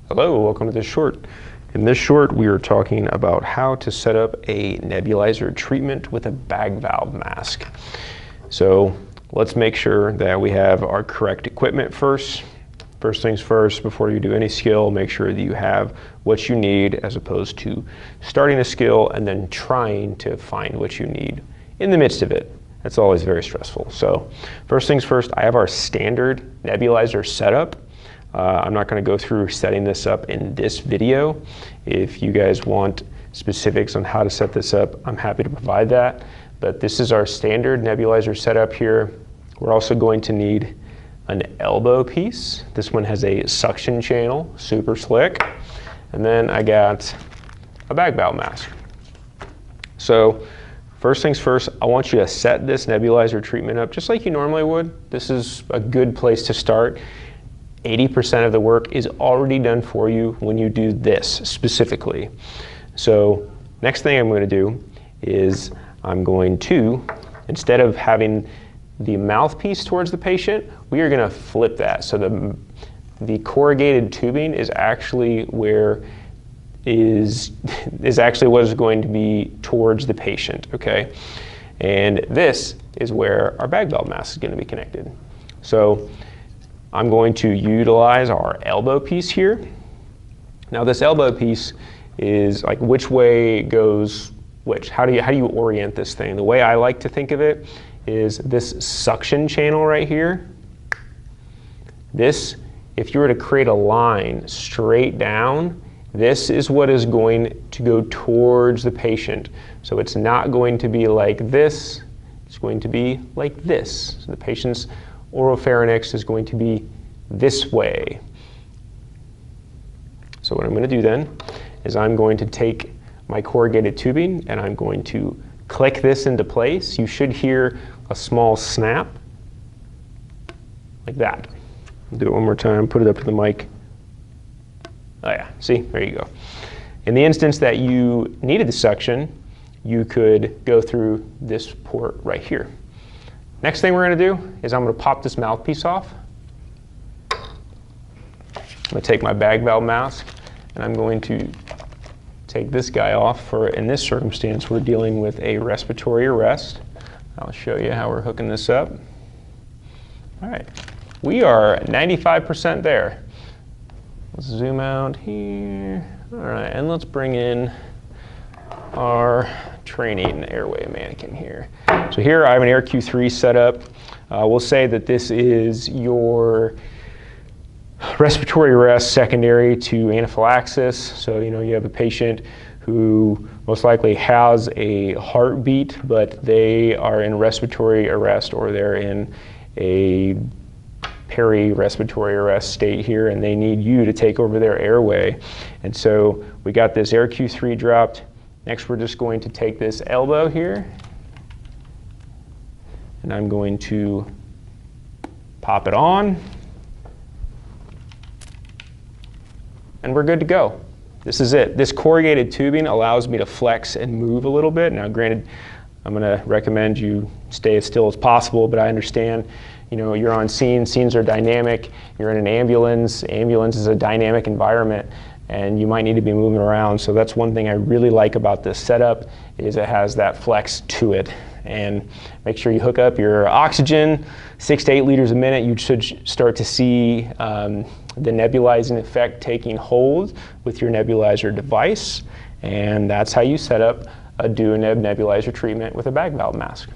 Hello, welcome to this short. In this short, we are talking about how to set up a nebulizer treatment with a bag valve mask. So let's make sure that we have our correct equipment first. First things first, before you do any skill, make sure that you have what you need as opposed to starting a skill and then trying to find what you need in the midst of it. That's always very stressful. So first things first, I have our standard nebulizer setup. I'm not going to go through setting this up in this video. If you guys want specifics on how to set this up, I'm happy to provide that. But this is our standard nebulizer setup here. We're also going to need an elbow piece. This one has a suction channel, super slick. And then I got a bag valve mask. So first things first, I want you to set this nebulizer treatment up just like you normally would. This is a good place to start. 80% of the work is already done for you when you do this specifically. So next thing I'm going to do is I'm going to, instead of having the mouthpiece towards the patient, we are going to flip that. So the corrugated tubing is actually where is actually what is going to be towards the patient, okay? And this is where our bag valve mask is going to be connected. So I'm going to utilize our elbow piece here. Now this elbow piece is like which way goes which. How do you orient this thing? The way I like to think of it is this suction channel right here. This, if you were to create a line straight down, this is what is going to go towards the patient. So it's not going to be like this, it's going to be like this. So the patient's oropharynx is going to be this way. So what I'm going to do then is I'm going to take my corrugated tubing and I'm going to click this into place. You should hear a small snap like that. I'll do it one more time, put it up to the mic. Oh yeah, see, there you go. In the instance that you needed the suction, you could go through this port right here. Next thing we're going to do is I'm going to pop this mouthpiece off. I'm going to take my bag valve mask and I'm going to take this guy off. For in this circumstance, we're dealing with a respiratory arrest. I'll show you how we're hooking this up. All right, we are 95% there. Let's zoom out here. All right, and let's bring in our training airway mannequin here. So here I have an AirQ3 set up. We'll say that this is your respiratory arrest secondary to anaphylaxis. So you have a patient who most likely has a heartbeat, but they are in respiratory arrest or they're in a peri-respiratory arrest state here and they need you to take over their airway. And so we got this AirQ3 dropped. Next, we're just going to take this elbow here, and I'm going to pop it on, and we're good to go. This is it. This corrugated tubing allows me to flex and move a little bit. Now, granted, I'm going to recommend you stay as still as possible, but I understand, you're on scene. Scenes are dynamic. You're in an ambulance. Ambulance is a dynamic environment, and you might need to be moving around. So that's one thing I really like about this setup is it has that flex to it. And make sure you hook up your oxygen, 6 to 8 liters a minute. You should start to see the nebulizing effect taking hold with your nebulizer device. And that's how you set up a DuoNeb nebulizer treatment with a bag valve mask.